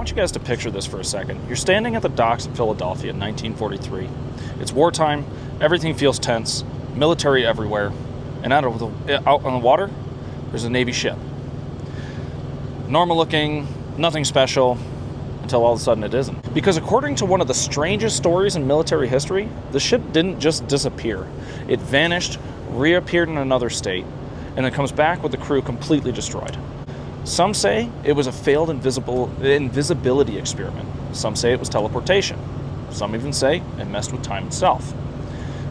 want you guys to picture this for a second. You're standing at the docks in Philadelphia in 1943. It's wartime, everything feels tense, military everywhere, and out on the water, there's a Navy ship. Normal looking, nothing special, until all of a sudden it isn't. Because according to one of the strangest stories in military history, the ship didn't just disappear. It vanished, reappeared in another state, and then comes back with the crew completely destroyed. Some say it was a failed invisibility experiment. Some say it was teleportation. Some even say it messed with time itself.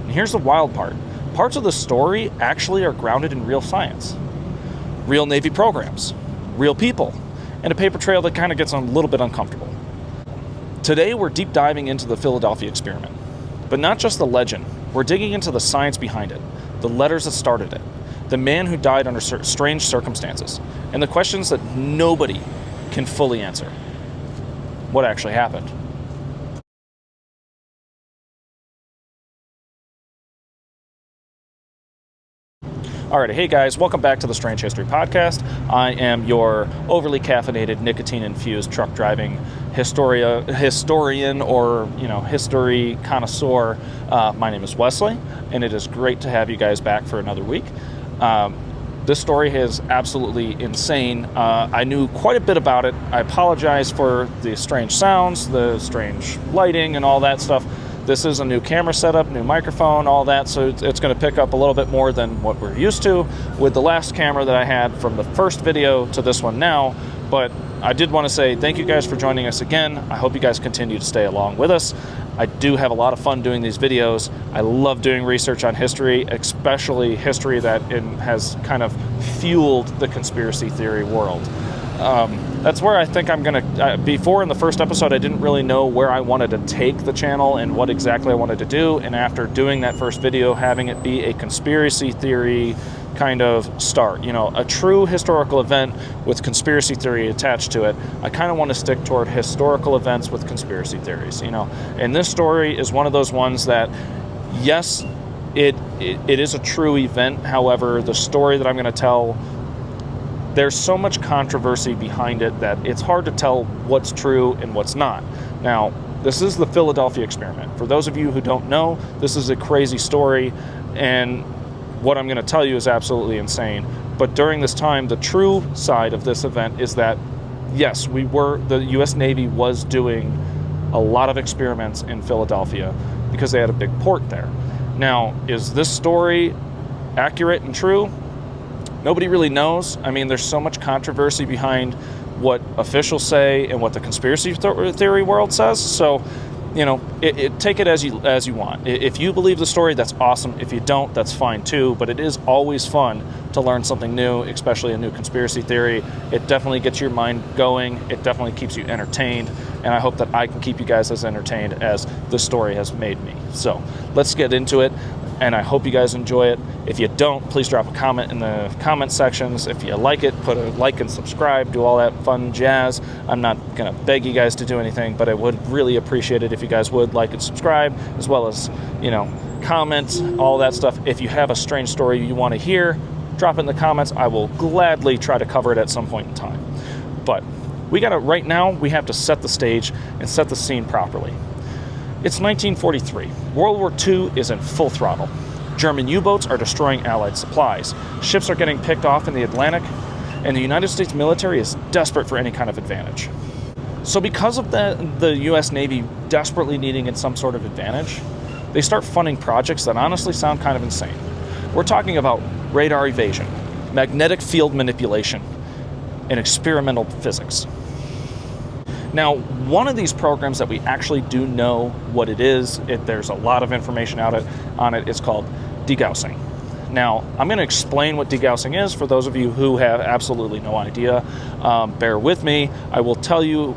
And here's the wild part. Parts of the story actually are grounded in real science. Real Navy programs, real people, and a paper trail that kind of gets a little bit uncomfortable. Today we're deep diving into the Philadelphia experiment. But not just the legend, we're digging into the science behind it, the letters that started it, the man who died under strange circumstances, and the questions that nobody can fully answer. What actually happened? Alright, hey guys, welcome back to the Strange History Podcast. I am your overly caffeinated, nicotine-infused truck driving historian or, history connoisseur. My name is Wesley, and it is great to have you guys back for another week. This story is absolutely insane. I knew quite a bit about it. I apologize for the strange sounds, the strange lighting, and all that stuff. This is a new camera setup, new microphone, all that, so it's going to pick up a little bit more than what we're used to with the last camera that I had from the first video to this one now. But I did want to say thank you guys for joining us again. I hope you guys continue to stay along with us. I do have a lot of fun doing these videos. I love doing research on history, especially history that has kind of fueled the conspiracy theory world. That's where I think I'm going to, before in the first episode, I didn't really know where I wanted to take the channel and what exactly I wanted to do. And after doing that first video, having it be a conspiracy theory kind of start, a true historical event with conspiracy theory attached to it, I kind of want to stick toward historical events with conspiracy theories, And this story is one of those ones that, yes, it is a true event. However, the story that I'm going to tell, there's so much controversy behind it that it's hard to tell what's true and what's not. Now, this is the Philadelphia experiment. For those of you who don't know, this is a crazy story, and what I'm going to tell you is absolutely insane. But during this time, the true side of this event is that, yes, the U.S. Navy was doing a lot of experiments in Philadelphia because they had a big port there. Now, is this story accurate and true? Nobody really knows. I mean, there's so much controversy behind what officials say and what the conspiracy theory world says. So, take it as you want. If you believe the story, that's awesome. If you don't, that's fine too. But it is always fun to learn something new, especially a new conspiracy theory. It definitely gets your mind going. It definitely keeps you entertained. And I hope that I can keep you guys as entertained as this story has made me. So let's get into it. And I hope you guys enjoy it. If you don't, please drop a comment in the comment sections. If you like it, put a like and subscribe, do all that fun jazz. I'm not going to beg you guys to do anything, but I would really appreciate it if you guys would like and subscribe, as well as, comment, all that stuff. If you have a strange story you want to hear, drop it in the comments. I will gladly try to cover it at some point in time. But right now, we have to set the stage and set the scene properly. It's 1943. World War II is in full throttle. German U-boats are destroying Allied supplies. Ships are getting picked off in the Atlantic, and the United States military is desperate for any kind of advantage. So because of the U.S. Navy desperately needing some sort of advantage, they start funding projects that honestly sound kind of insane. We're talking about radar evasion, magnetic field manipulation, and experimental physics. Now, one of these programs that we actually do know what it is, there's a lot of information on it, is called degaussing. Now, I'm going to explain what degaussing is for those of you who have absolutely no idea. Bear with me. I will tell you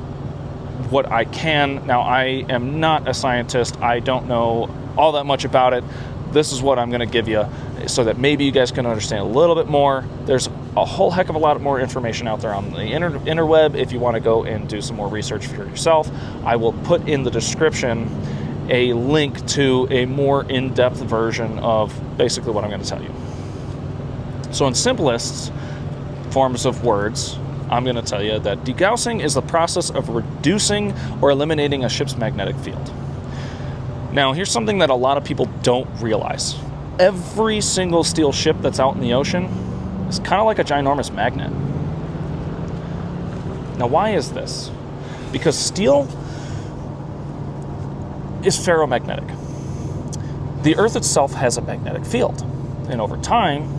what I can. Now, I am not a scientist. I don't know all that much about it. This is what I'm going to give you so that maybe you guys can understand a little bit more. There's a whole heck of a lot more information out there on the interweb if you want to go and do some more research for yourself. I will put in the description a link to a more in-depth version of basically what I'm going to tell you. So in simplest forms of words, I'm going to tell you that degaussing is the process of reducing or eliminating a ship's magnetic field. Now, here's something that a lot of people don't realize. Every single steel ship that's out in the ocean is kind of like a ginormous magnet. Now, why is this? Because steel is ferromagnetic. The Earth itself has a magnetic field, and over time,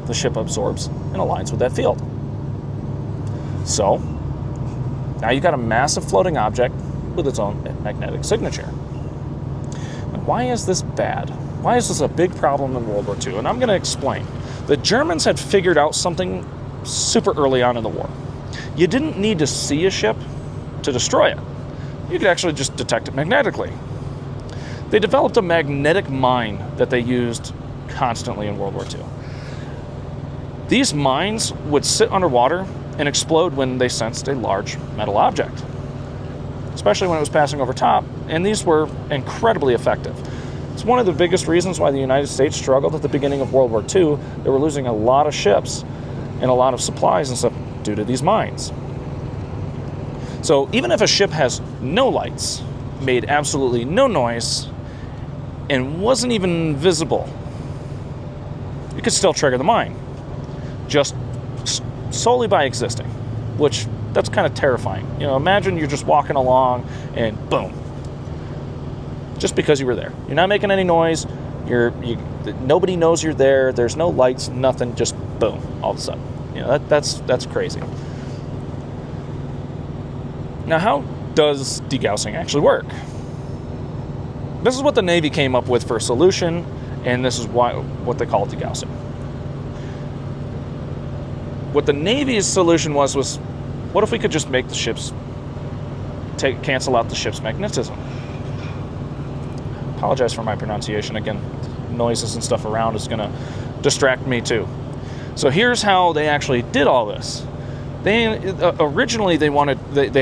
the ship absorbs and aligns with that field. So, now you've got a massive floating object with its own magnetic signature. Now, why is this bad? Why is this a big problem in World War II? And I'm going to explain. The Germans had figured out something super early on in the war. You didn't need to see a ship to destroy it. You could actually just detect it magnetically. They developed a magnetic mine that they used constantly in World War II. These mines would sit underwater and explode when they sensed a large metal object, especially when it was passing over top, and these were incredibly effective. It's one of the biggest reasons why the United States struggled at the beginning of World War II. They were losing a lot of ships and a lot of supplies and stuff due to these mines. So even if a ship has no lights, made absolutely no noise, and wasn't even visible, it could still trigger the mine, just solely by existing, which that's kind of terrifying. You know, imagine you're just walking along and boom, just because you were there. You're not making any noise. Nobody knows you're there. There's no lights, nothing. Just boom, all of a sudden. You know, that's crazy. Now, how does degaussing actually work? This is what the Navy came up with for a solution, and this is what they call degaussing. What the Navy's solution was what if we could just make the ships cancel out the ship's magnetism? Apologize for my pronunciation again. Noises and stuff around is going to distract me too. So here's how they actually did all this. Originally they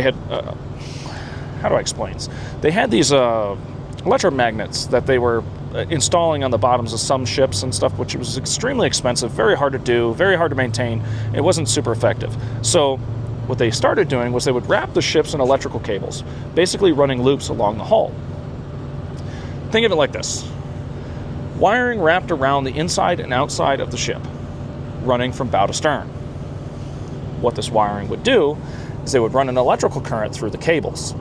had how do I explain this? They had these electromagnets that they were installing on the bottoms of some ships and stuff, which was extremely expensive, very hard to do, very hard to maintain. It wasn't super effective. So what they started doing was they would wrap the ships in electrical cables, basically running loops along the hull. Think of it like this. Wiring wrapped around the inside and outside of the ship, running from bow to stern. What this wiring would do is they would run an electrical current through the cables.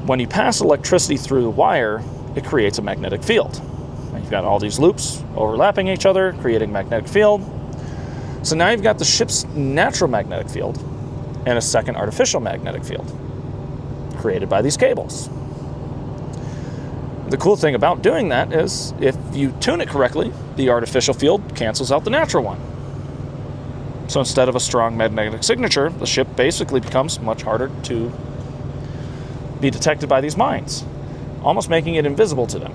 When you pass electricity through the wire, it creates a magnetic field. And you've got all these loops overlapping each other, creating a magnetic field. So now you've got the ship's natural magnetic field and a second artificial magnetic field created by these cables. The cool thing about doing that is if you tune it correctly, the artificial field cancels out the natural one. So instead of a strong magnetic signature, the ship basically becomes much harder to be detected by these mines, almost making it invisible to them.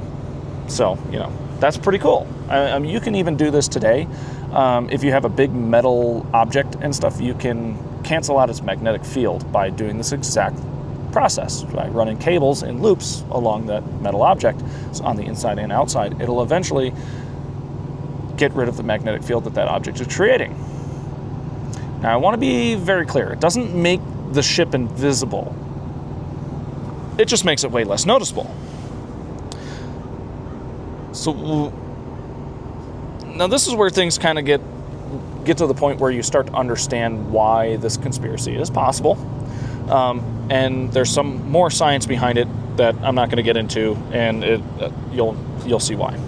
So, you know, that's pretty cool. I mean, you can even do this today. If you have a big metal object and stuff, you can cancel out its magnetic field by doing this exact process, by running cables in loops along that metal object. So on the inside and outside, it'll eventually get rid of the magnetic field that object is creating. Now, I want to be very clear. It doesn't make the ship invisible. It just makes it way less noticeable. So now this is where things kind of get to the point where you start to understand why this conspiracy is possible. And there's some more science behind it that I'm not going to get into, and you'll see why.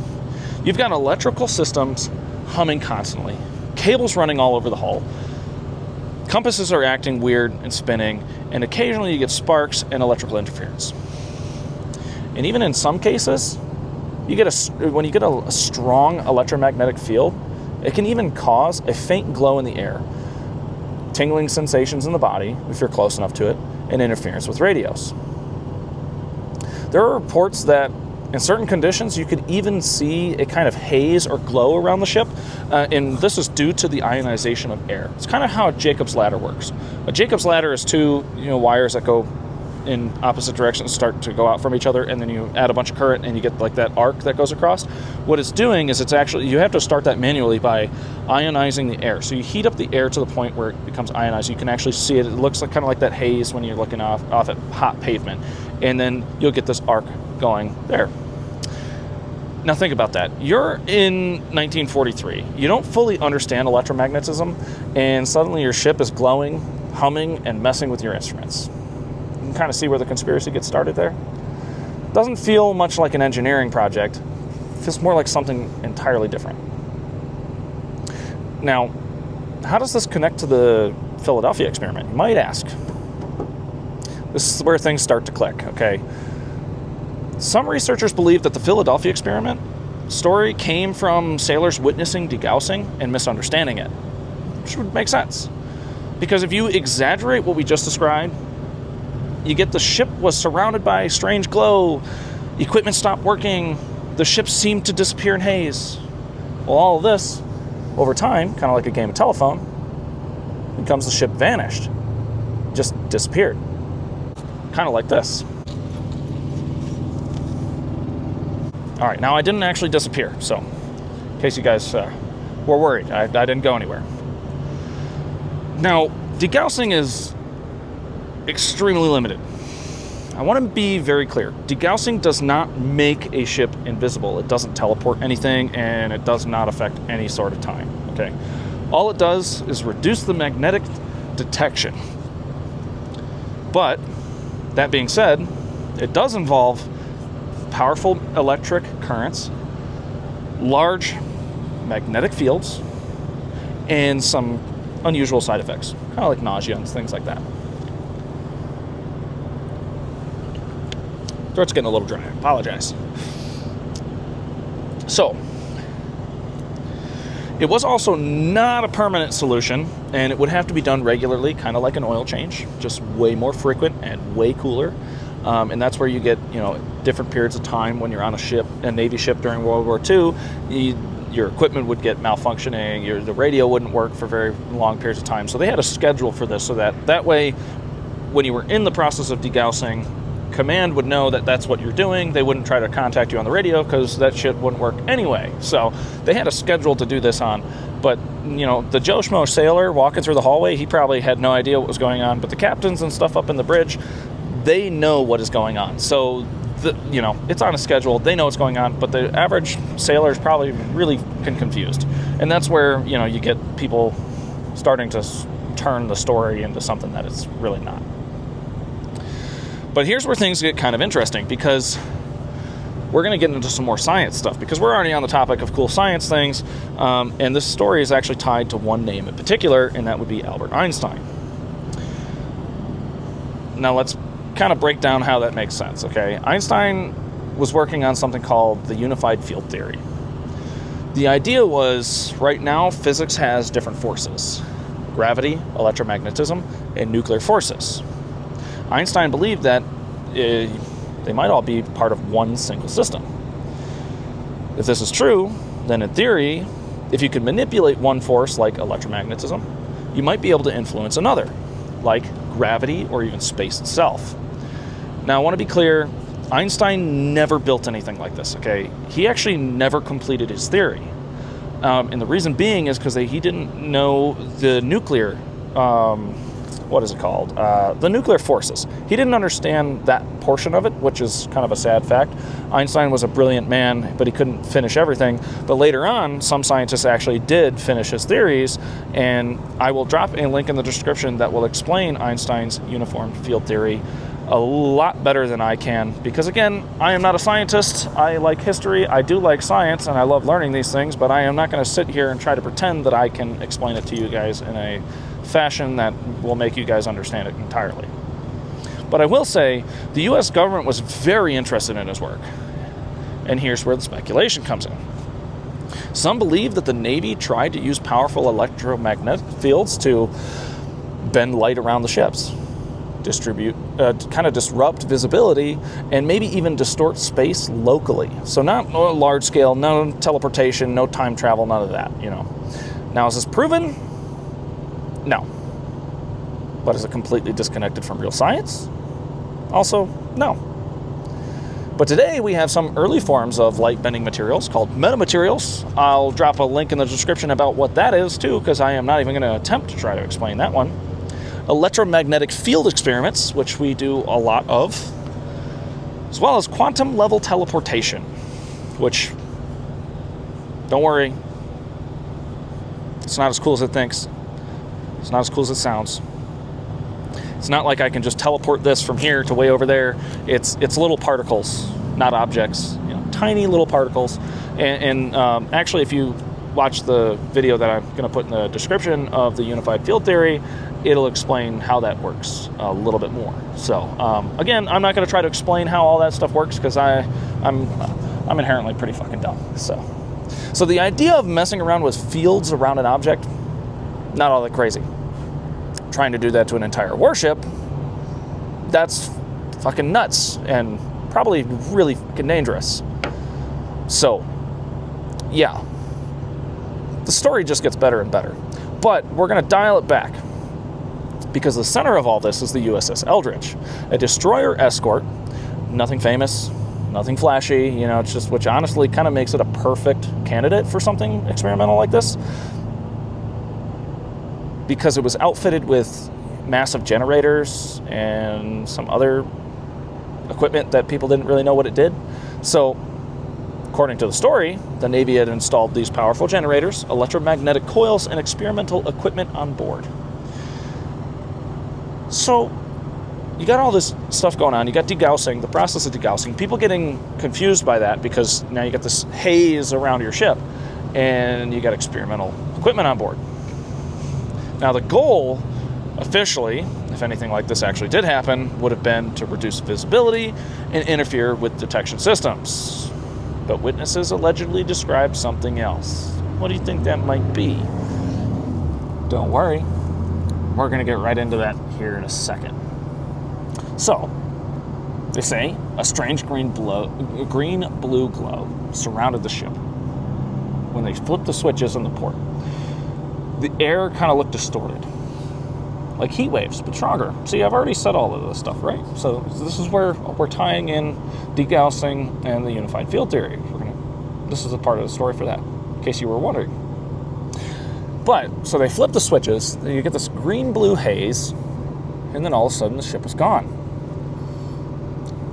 You've got electrical systems humming constantly, cables running all over the hull. Compasses are acting weird and spinning, and occasionally you get sparks and electrical interference. And even in some cases, when you get a strong electromagnetic field, it can even cause a faint glow in the air, tingling sensations in the body if you're close enough to it, and interference with radios. There are reports that in certain conditions, you could even see a kind of haze or glow around the ship, and this is due to the ionization of air. It's kind of how a Jacob's ladder works. A Jacob's ladder is two wires that go in opposite directions start to go out from each other, and then you add a bunch of current and you get like that arc that goes across. What it's doing is you have to start that manually by ionizing the air. So you heat up the air to the point where it becomes ionized. You can actually see it. It looks like kind of like that haze when you're looking off at hot pavement. And then you'll get this arc going there. Now think about that. You're in 1943. You don't fully understand electromagnetism, and suddenly your ship is glowing, humming, and messing with your instruments. You can kind of see where the conspiracy gets started there. Doesn't feel much like an engineering project. It feels more like something entirely different. Now, how does this connect to the Philadelphia experiment, you might ask? This is where things start to click, okay? Some researchers believe that the Philadelphia experiment story came from sailors witnessing degaussing and misunderstanding it, which would make sense. Because if you exaggerate what we just described, you get the ship was surrounded by strange glow, equipment stopped working, the ship seemed to disappear in haze. Well, all of this, over time, kind of like a game of telephone, becomes the ship vanished, just disappeared. Kind of like this. All right, now I didn't actually disappear, so in case you guys were worried, I didn't go anywhere. Now, degaussing is extremely limited. I want to be very clear. Degaussing does not make a ship invisible. It doesn't teleport anything, and it does not affect any sort of time, okay? All it does is reduce the magnetic detection. But, that being said, it does involve powerful electric currents, large magnetic fields, and some unusual side effects, kind of like nausea and things like that. Throat's getting a little dry, I apologize. So, it was also not a permanent solution, and it would have to be done regularly, kind of like an oil change, just way more frequent and way cooler. And that's where you get, different periods of time when you're on a Navy ship during World War II, your equipment would get malfunctioning, the radio wouldn't work for very long periods of time. So they had a schedule for this so that way, when you were in the process of degaussing, command would know that that's what you're doing. They wouldn't try to contact you on the radio because that shit wouldn't work anyway. So they had a schedule to do this on. But, the Joe Schmo sailor walking through the hallway, he probably had no idea what was going on. But the captains and stuff up in the bridge, they know what is going on. So, it's on a schedule. They know what's going on, but the average sailor is probably really confused. And that's where, you get people starting to turn the story into something that it's really not. But here's where things get kind of interesting, because we're going to get into some more science stuff, because we're already on the topic of cool science things, and this story is actually tied to one name in particular, and that would be Albert Einstein. Now let's kind of break down how that makes sense, okay? Einstein was working on something called the unified field theory. The idea was, right now, physics has different forces: gravity, electromagnetism, and nuclear forces. Einstein believed that they might all be part of one single system. If this is true, then in theory, if you could manipulate one force like electromagnetism, you might be able to influence another, like gravity or even space itself. Now, I want to be clear, Einstein never built anything like this, okay? He actually never completed his theory. And the reason being is because he didn't know the nuclear, the nuclear forces. He didn't understand that portion of it, which is kind of a sad fact. Einstein was a brilliant man, but he couldn't finish everything. But later on, some scientists actually did finish his theories, and I will drop a link in the description that will explain Einstein's uniform field theory a lot better than I can, because again, I am not a scientist. I like history, I do like science, and I love learning these things, but I am not going to sit here and try to pretend that I can explain it to you guys in a fashion that will make you guys understand it entirely. But I will say, the US government was very interested in his work. And here's where the speculation comes in. Some believe that the Navy tried to use powerful electromagnetic fields to bend light around the ships, kind of disrupt visibility, and maybe even distort space locally. So not large scale, no teleportation, no time travel, none of that, Now, is this proven? No. But is it completely disconnected from real science? Also, no. But today we have some early forms of light-bending materials called metamaterials. I'll drop a link in the description about what that is, too, because I am not even going to attempt to try to explain that one. Electromagnetic field experiments, which we do a lot of, as well as quantum-level teleportation, which, don't worry, it's not as cool as it thinks. It's not as cool as it sounds. It's not like I can just teleport this from here to way over there. It's little particles, not objects. Tiny little particles. And actually, if you watch the video that I'm going to put in the description of the unified field theory, it'll explain how that works a little bit more. So again, I'm not going to try to explain how all that stuff works because I'm inherently pretty fucking dumb. So the idea of messing around with fields around an object, not all that crazy. Trying to do that to an entire warship, that's fucking nuts and probably really fucking dangerous. So, yeah. The story just gets better and better. But we're going to dial it back because the center of all this is the USS Eldridge, a destroyer escort, nothing famous, nothing flashy, it's just, which honestly kind of makes it a perfect candidate for something experimental like this, because it was outfitted with massive generators and some other equipment that people didn't really know what it did. So, according to the story, the Navy had installed these powerful generators, electromagnetic coils, and experimental equipment on board. So, you got all this stuff going on. You got degaussing, the process of degaussing. People getting confused by that because now you got this haze around your ship, and you got experimental equipment on board. Now, the goal, officially, if anything like this actually did happen, would have been to reduce visibility and interfere with detection systems. But witnesses allegedly described something else. What do you think that might be? Don't worry. We're going to get right into that here in a second. So, they say a strange green-blue glow surrounded the ship when they flipped the switches in the port. The air kind of looked distorted, like heat waves, but stronger. See, I've already said all of this stuff, right? So this is where we're tying in degaussing and the unified field theory. This is a part of the story for that, in case you were wondering. But, so they flip the switches, you get this green-blue haze, and then all of a sudden the ship is gone.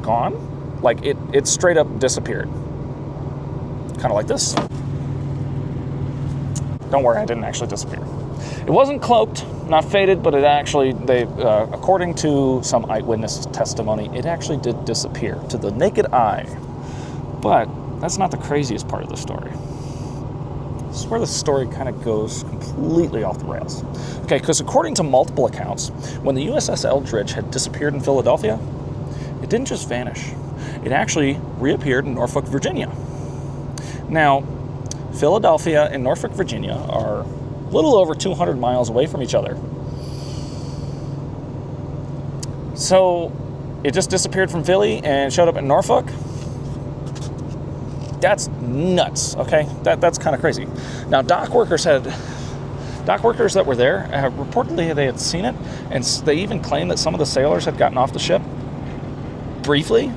Gone? Like, it straight up disappeared. Kind of like this. Don't worry, I didn't actually disappear. It wasn't cloaked, not faded, but it actually, according to some eyewitness testimony, it actually did disappear to the naked eye. But that's not the craziest part of the story. This is where the story kind of goes completely off the rails. Okay, because according to multiple accounts, when the USS Eldridge had disappeared in Philadelphia, it didn't just vanish. It actually reappeared in Norfolk, Virginia. Now, Philadelphia and Norfolk, Virginia are a little over 200 miles away from each other. So, it just disappeared from Philly and showed up in Norfolk. That's nuts, okay? That's kind of crazy. Now, dock workers that were there, reportedly they had seen it, and they even claimed that some of the sailors had gotten off the ship briefly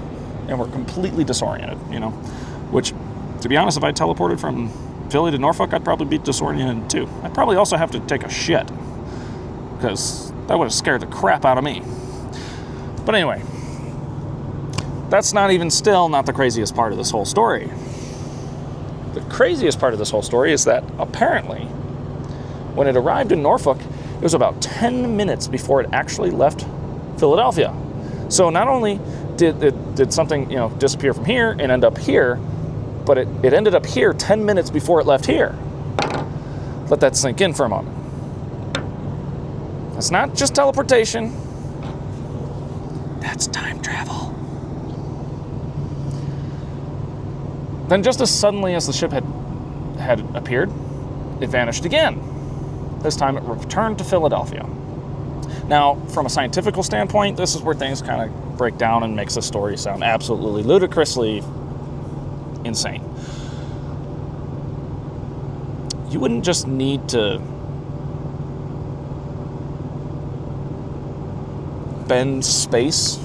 and were completely disoriented, which, to be honest, if I teleported from Philly to Norfolk, I'd probably be disoriented too. I'd probably also have to take a shit, because that would have scared the crap out of me. But anyway, that's not the craziest part of this whole story. The craziest part of this whole story is that apparently, when it arrived in Norfolk, it was about 10 minutes before it actually left Philadelphia. So not only did something, disappear from here and end up here, but it ended up here 10 minutes before it left here. Let that sink in for a moment. That's not just teleportation. That's time travel. Then just as suddenly as the ship had appeared, it vanished again. This time it returned to Philadelphia. Now, from a scientific standpoint, this is where things kind of break down and makes the story sound absolutely ludicrously insane. You wouldn't just need to bend space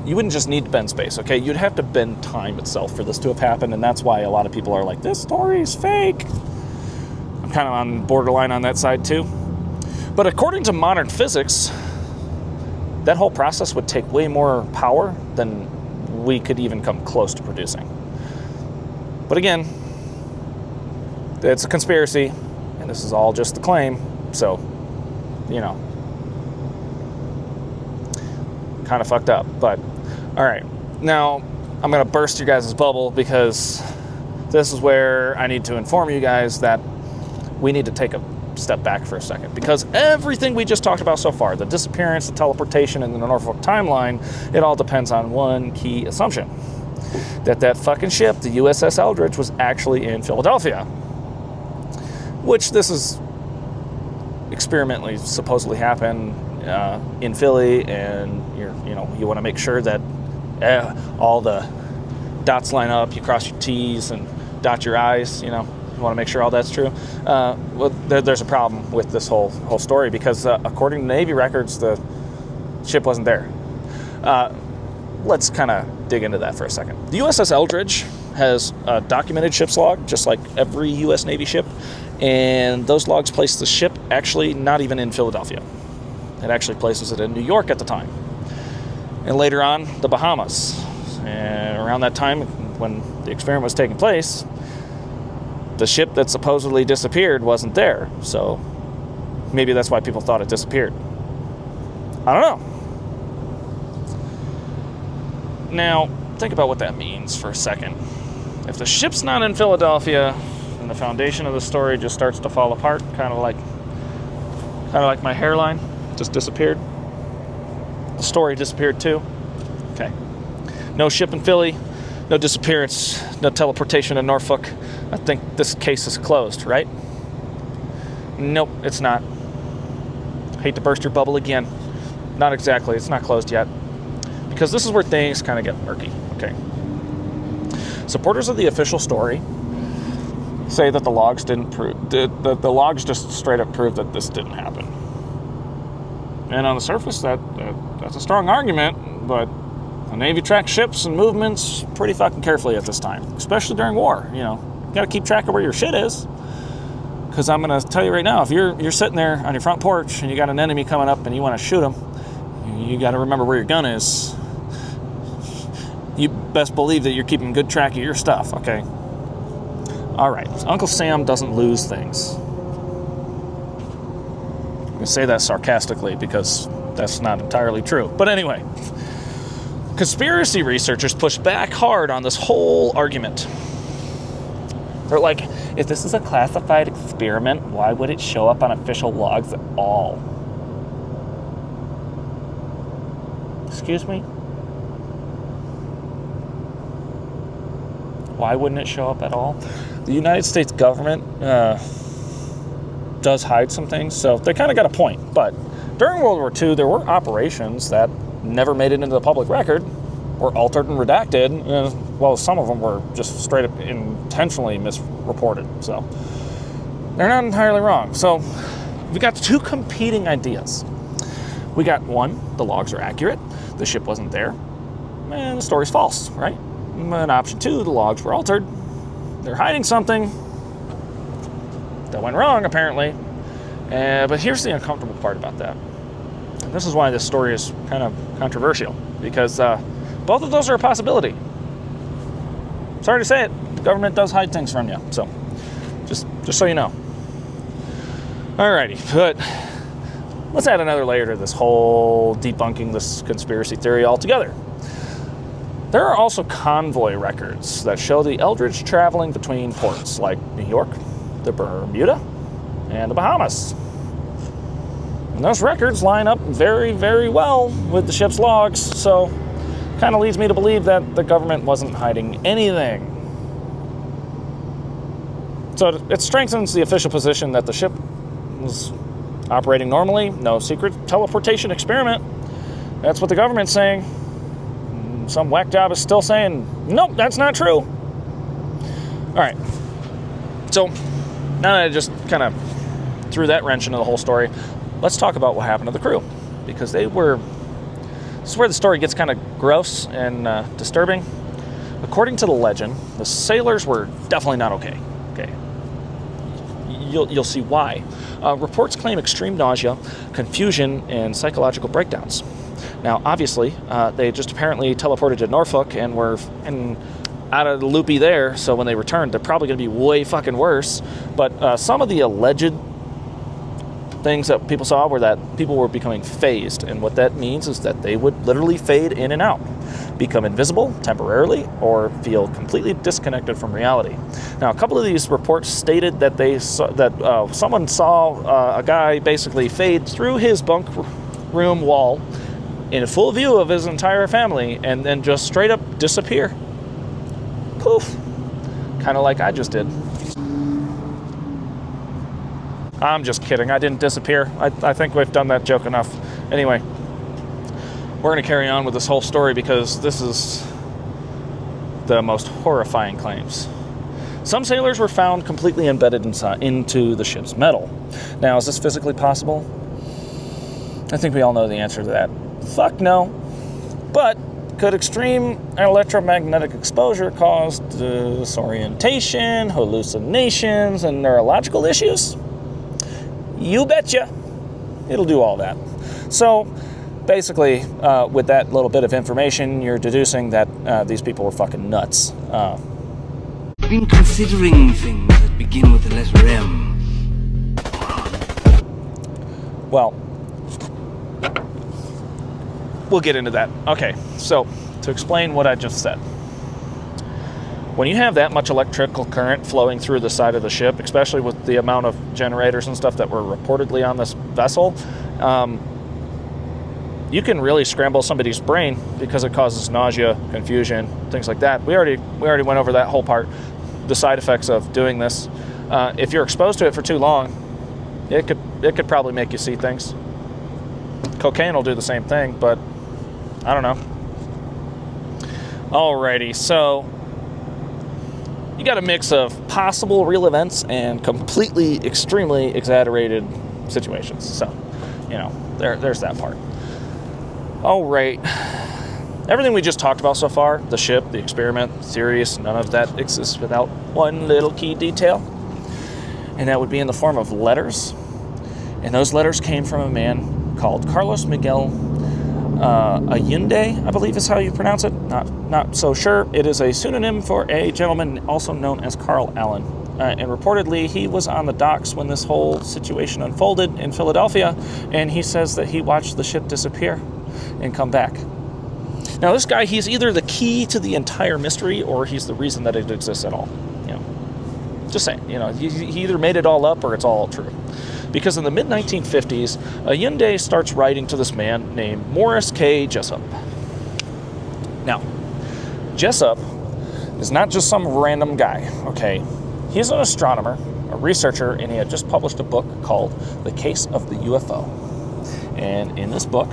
you wouldn't just need to bend space, okay? You'd have to bend time itself for this to have happened, and that's why a lot of people are like, this story is fake. I'm kind of on borderline on that side too. But according to modern physics, that whole process would take way more power than we could even come close to producing. But again, it's a conspiracy, and this is all just the claim, so, you know, kind of fucked up. But all right, now I'm gonna burst your guys' bubble, because this is where I need to inform you guys that we need to take a step back for a second, because everything we just talked about so far, the disappearance, the teleportation, and the Norfolk timeline, it all depends on one key assumption: that fucking ship, the USS Eldridge, was actually in Philadelphia, which this is experimentally supposedly happened in Philly, and you want to make sure that all the dots line up, you cross your T's and dot your I's, you want to make sure all that's true. Well, there's a problem with this whole story, because according to Navy records, the ship wasn't there. Let's kind of dig into that for a second. The USS Eldridge has a documented ship's log, just like every U.S. Navy ship, and those logs place the ship actually not even in Philadelphia. It actually places it in New York at the time, and later on, the Bahamas. And around that time, when the experiment was taking place, the ship that supposedly disappeared wasn't there, so maybe that's why people thought it disappeared. I don't know. Now, think about what that means for a second. If the ship's not in Philadelphia, then the foundation of the story just starts to fall apart, kind of like my hairline just disappeared. The story disappeared too. Okay. No ship in Philly, no disappearance, no teleportation in Norfolk. I think this case is closed, right? Nope, it's not. Hate to burst your bubble again. Not exactly. It's not closed yet. Because this is where things kind of get murky. Okay. Supporters of the official story say that the logs the logs just straight up prove that this didn't happen. And on the surface, that's a strong argument, but the Navy tracks ships and movements pretty fucking carefully at this time, especially during war. You got to keep track of where your shit is. Because I'm going to tell you right now, if you're sitting there on your front porch and you got an enemy coming up and you want to shoot him, you got to remember where your gun is. You best believe that you're keeping good track of your stuff, okay? All right, Uncle Sam doesn't lose things. I'm going to say that sarcastically because that's not entirely true. But anyway, conspiracy researchers push back hard on this whole argument. They're like, if this is a classified experiment, why would it show up on official logs at all? Excuse me? Why wouldn't it show up at all? The United States government does hide some things, so they kind of got a point. But during World War II, there were operations that never made it into the public record, were altered and redacted. Well, some of them were just straight up intentionally misreported. So they're not entirely wrong. So we got two competing ideas. We got one, the logs are accurate, the ship wasn't there, and the story's false, right? And option two, the logs were altered. They're hiding something that went wrong, apparently. But here's the uncomfortable part about that. And this is why this story is kind of controversial, because both of those are a possibility. Sorry to say it, the government does hide things from you. So, just so you know. Alrighty, but let's add another layer to this whole debunking this conspiracy theory altogether. There are also convoy records that show the Eldridge traveling between ports like New York, the Bermuda, and the Bahamas. And those records line up very, very well with the ship's logs, so kind of leads me to believe that the government wasn't hiding anything. So it strengthens the official position that the ship was operating normally, no secret teleportation experiment. That's what the government's saying. Some whack job is still saying, nope, that's not true. All right. So now that I just kind of threw that wrench into the whole story, let's talk about what happened to the crew, because they were This is where the story gets kind of gross and disturbing. According to the legend, the sailors were definitely not okay. Okay, you'll see why. Reports claim extreme nausea, confusion, and psychological breakdowns. Now, obviously, they just apparently teleported to Norfolk and were out of the loopy there, so when they returned, they're probably going to be way fucking worse. But some of the alleged things that people saw were that people were becoming phased, and what that means is that they would literally fade in and out, become invisible temporarily, or feel completely disconnected from reality. Now, a couple of these reports stated that someone saw a guy basically fade through his bunk room wall in full view of his entire family, and then just straight up disappear. Poof. Kind of like I just did. I'm just kidding. I didn't disappear. I think we've done that joke enough. Anyway, we're going to carry on with this whole story because this is the most horrifying claims. Some sailors were found completely embedded into the ship's metal. Now, is this physically possible? I think we all know the answer to that. Fuck no. But could extreme electromagnetic exposure cause disorientation, hallucinations, and neurological issues? You betcha. It'll do all that. So, basically, with that little bit of information, you're deducing that these people were fucking nuts. I've been considering things that begin with the letter M. Well, we'll get into that. Okay, so to explain what I just said. When you have that much electrical current flowing through the side of the ship, especially with the amount of generators and stuff that were reportedly on this vessel, you can really scramble somebody's brain because it causes nausea, confusion, things like that. We already went over that whole part, the side effects of doing this. If you're exposed to it for too long, it could probably make you see things. Cocaine will do the same thing, but I don't know. Alrighty, so you got a mix of possible real events and completely, extremely exaggerated situations. So, there's that part. All right. Everything we just talked about so far, the ship, the experiment, theories, none of that exists without one little key detail. And that would be in the form of letters. And those letters came from a man called Carlos Miguel Allende, I believe is how you pronounce it. Not so sure. It is a pseudonym for a gentleman also known as Carl Allen. And reportedly, he was on the docks when this whole situation unfolded in Philadelphia, and he says that he watched the ship disappear and come back. Now, this guy, he's either the key to the entire mystery, or he's the reason that it exists at all. Just saying. He either made it all up, or it's all true. Because in the mid-1950s, Allende starts writing to this man named Morris K. Jessup. Now, Jessup is not just some random guy, okay? He's an astronomer, a researcher, and he had just published a book called The Case of the UFO. And in this book,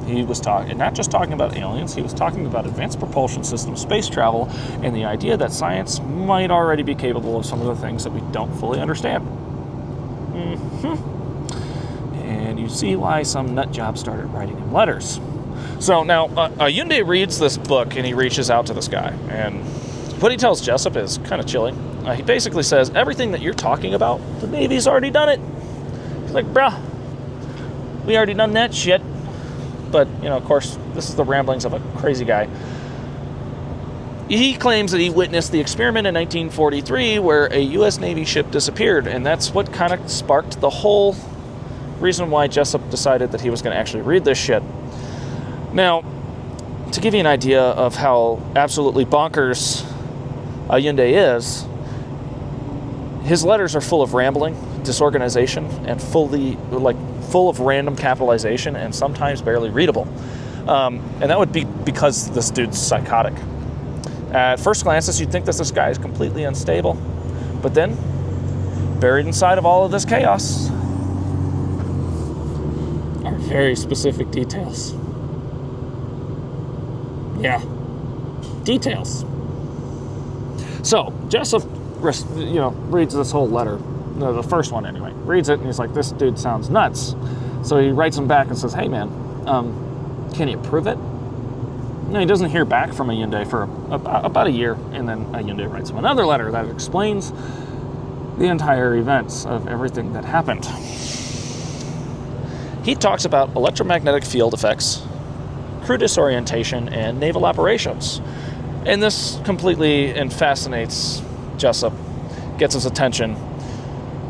he was not just talking about aliens, he was talking about advanced propulsion systems, space travel, and the idea that science might already be capable of some of the things that we don't fully understand. And you see why some nut job started writing him letters. So now, Allende reads this book and he reaches out to this guy. And what he tells Jessup is kind of chilling. He basically says, everything that you're talking about, the Navy's already done it. He's like, bruh, we already done that shit. But, of course, this is the ramblings of a crazy guy. He claims that he witnessed the experiment in 1943 where a U.S. Navy ship disappeared, and that's what kind of sparked the whole reason why Jessup decided that he was going to actually read this shit. Now, to give you an idea of how absolutely bonkers Allende is, his letters are full of rambling, disorganization, and full of random capitalization, and sometimes barely readable. And that would be because this dude's psychotic. At first glances, you'd think that this guy is completely unstable. But then, buried inside of all of this chaos are very specific details. Yeah. Details. So, Jessup, reads this whole letter. The first one, anyway. Reads it, and he's like, this dude sounds nuts. So he writes him back and says, hey, man, Can you prove it? No, he doesn't hear back from Allende for about a year, and then Allende writes him another letter that explains the entire events of everything that happened. He talks about electromagnetic field effects, crew disorientation, and naval operations. And this completely fascinates Jessup, gets his attention,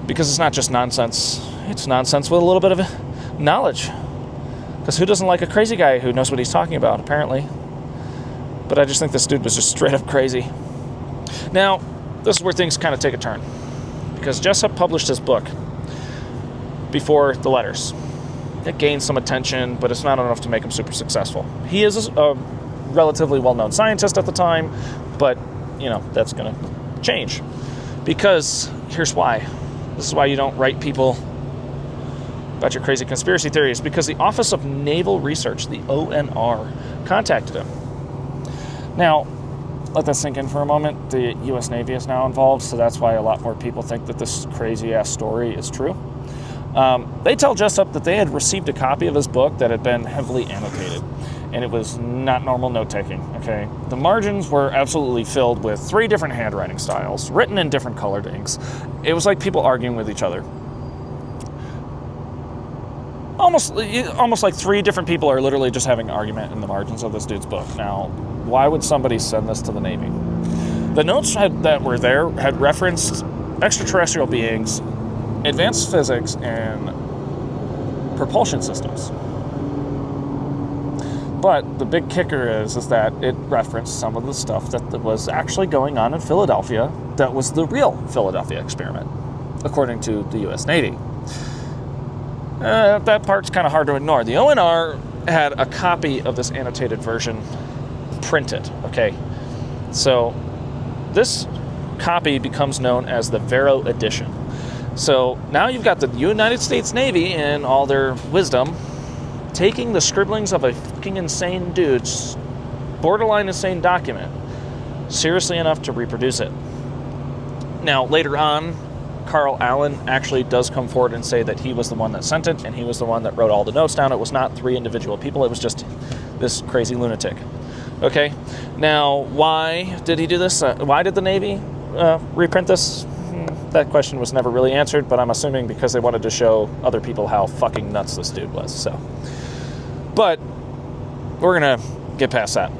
because it's not just nonsense. It's nonsense with a little bit of knowledge. Because who doesn't like a crazy guy who knows what he's talking about, apparently? But I just think this dude was just straight up crazy. Now, this is where things kind of take a turn. Because Jessup published his book before the letters. It gained some attention, but it's not enough to make him super successful. He is a relatively well-known scientist at the time, but, that's going to change. Because, here's why. This is why you don't write people about your crazy conspiracy theories, because the Office of Naval Research, the ONR, contacted him. Now, let that sink in for a moment. The U.S. Navy is now involved, so that's why a lot more people think that this crazy-ass story is true. They tell Jessup that they had received a copy of his book that had been heavily annotated, and it was not normal note-taking, okay? The margins were absolutely filled with 3 different handwriting styles, written in different colored inks. It was like people arguing with each other. Almost like 3 different people are literally just having an argument in the margins of this dude's book. Now, why would somebody send this to the Navy? The notes that were there had referenced extraterrestrial beings, advanced physics, and propulsion systems. But the big kicker is that it referenced some of the stuff that was actually going on in Philadelphia that was the real Philadelphia experiment, according to the U.S. Navy. That part's kind of hard to ignore. The ONR had a copy of this annotated version printed, okay? So this copy becomes known as the Vero edition. So now you've got the United States Navy in all their wisdom taking the scribblings of a fucking insane dude's borderline insane document seriously enough to reproduce it. Now, later on, Carl Allen actually does come forward and say that he was the one that sent it, and he was the one that wrote all the notes down. It was not 3 individual people. It was just this crazy lunatic. Okay? Now, why did he do this? Why did the Navy reprint this? That question was never really answered, but I'm assuming because they wanted to show other people how fucking nuts this dude was. So, but we're going to get past that.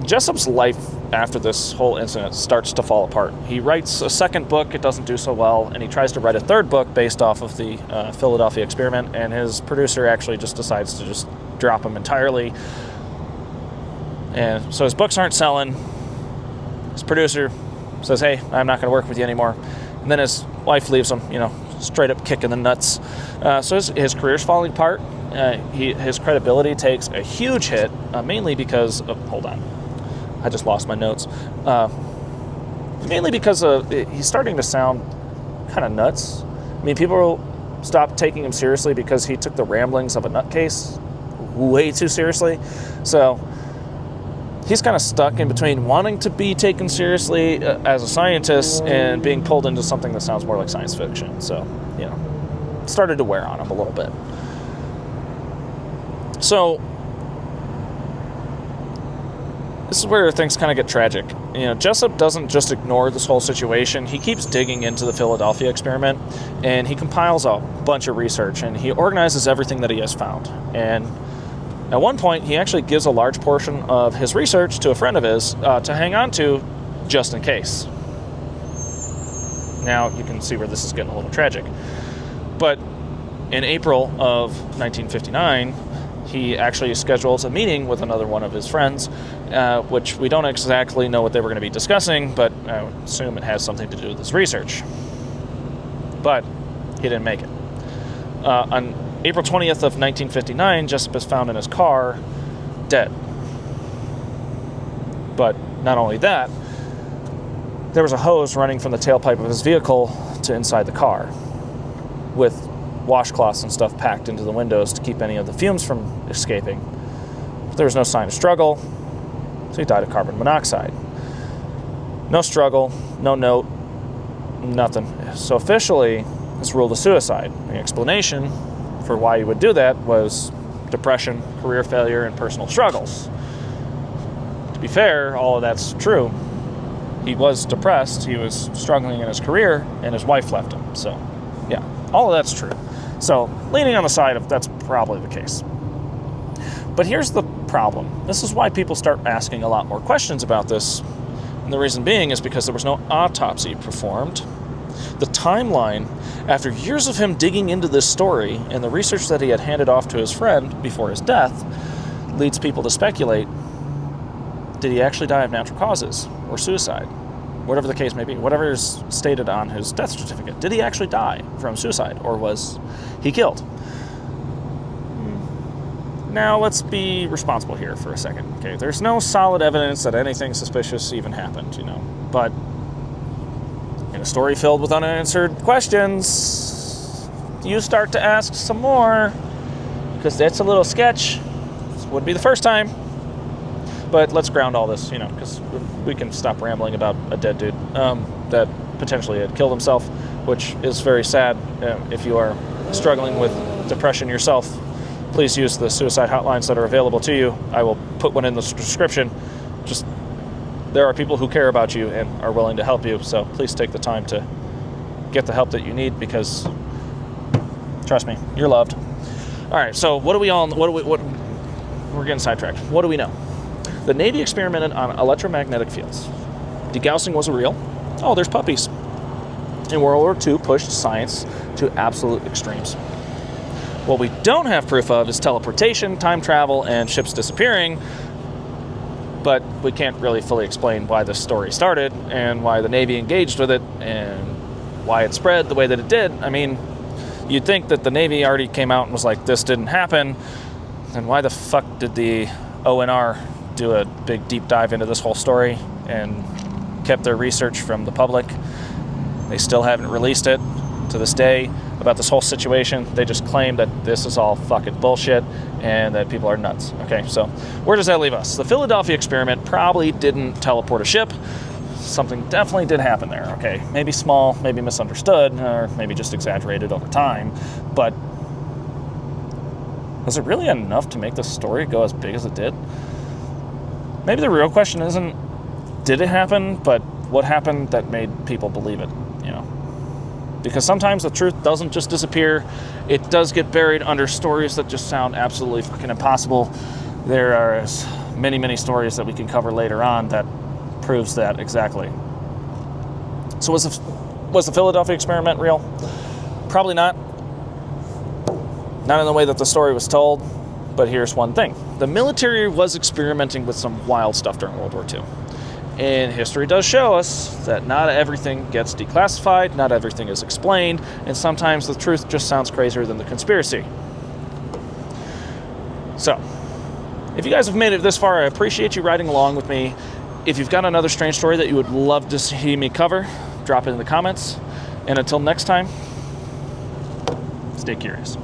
Jessup's life after this whole incident starts to fall apart. He writes a second book, it doesn't do so well, and he tries to write a third book based off of the Philadelphia experiment, and his producer actually just decides to just drop him entirely. And so his books aren't selling. His producer says, hey, I'm not going to work with you anymore. And then his wife leaves him, straight up kick in the nuts. So his career's falling apart. His credibility takes a huge hit, mainly because of, hold on, I just lost my notes. Mainly because he's starting to sound kind of nuts. I mean, people stopped taking him seriously because he took the ramblings of a nutcase way too seriously. So he's kind of stuck in between wanting to be taken seriously as a scientist and being pulled into something that sounds more like science fiction. So, it started to wear on him a little bit. So this is where things kind of get tragic. Jessup doesn't just ignore this whole situation. He keeps digging into the Philadelphia experiment, and he compiles a bunch of research, and he organizes everything that he has found. And at one point, he actually gives a large portion of his research to a friend of his to hang on to just in case. Now, you can see where this is getting a little tragic. But in April of 1959, he actually schedules a meeting with another one of his friends, which we don't exactly know what they were going to be discussing, but I would assume it has something to do with his research. But he didn't make it. On April 20th of 1959, Jessup is found in his car, dead. But not only that, there was a hose running from the tailpipe of his vehicle to inside the car, with washcloths and stuff packed into the windows to keep any of the fumes from escaping. There was no sign of struggle, so he died of carbon monoxide. No struggle, no note, nothing. So officially, it's ruled a suicide. The explanation for why he would do that was depression, career failure, and personal struggles. To be fair, all of that's true. He was depressed, he was struggling in his career, and his wife left him. So, yeah, all of that's true. So, leaning on the side of that's probably the case. But here's the problem. This is why people start asking a lot more questions about this. And the reason being is because there was no autopsy performed. The timeline, after years of him digging into this story and the research that he had handed off to his friend before his death, leads people to speculate, did he actually die of natural causes or suicide? Whatever the case may be, whatever is stated on his death certificate. Did he actually die from suicide or was he killed? Now, let's be responsible here for a second. Okay, there's no solid evidence that anything suspicious even happened, but in a story filled with unanswered questions, you start to ask some more, because that's a little sketch. This wouldn't be the first time. But let's ground all this, because we can stop rambling about a dead dude that potentially had killed himself, which is very sad. If you are struggling with depression yourself, please use the suicide hotlines that are available to you. I will put one in the description. Just, there are people who care about you and are willing to help you, so please take the time to get the help that you need, because trust me, you're loved. All right, so we're getting sidetracked. What do we know? The Navy experimented on electromagnetic fields. Degaussing was real. Oh, there's puppies. In World War II, pushed science to absolute extremes. What we don't have proof of is teleportation, time travel, and ships disappearing, but we can't really fully explain why this story started and why the Navy engaged with it and why it spread the way that it did. I mean, you'd think that the Navy already came out and was like, this didn't happen, then why the fuck did the ONR do a big deep dive into this whole story and kept their research from the public? They still haven't released it to this day about this whole situation. They just claim that this is all fucking bullshit and that people are nuts. Okay, so where does that leave us? The Philadelphia experiment probably didn't teleport a ship. Something definitely did happen there. Okay, maybe small, maybe misunderstood, or maybe just exaggerated over time, but was it really enough to make this story go as big as it did? Maybe the real question isn't, did it happen, but what happened that made people believe it, Because sometimes the truth doesn't just disappear. It does get buried under stories that just sound absolutely fucking impossible. There are many, many stories that we can cover later on that proves that exactly. So was the Philadelphia experiment real? Probably not. Not in the way that the story was told. But here's one thing. The military was experimenting with some wild stuff during World War II. And history does show us that not everything gets declassified, not everything is explained, and sometimes the truth just sounds crazier than the conspiracy. So, if you guys have made it this far, I appreciate you riding along with me. If you've got another strange story that you would love to see me cover, drop it in the comments. And until next time, stay curious.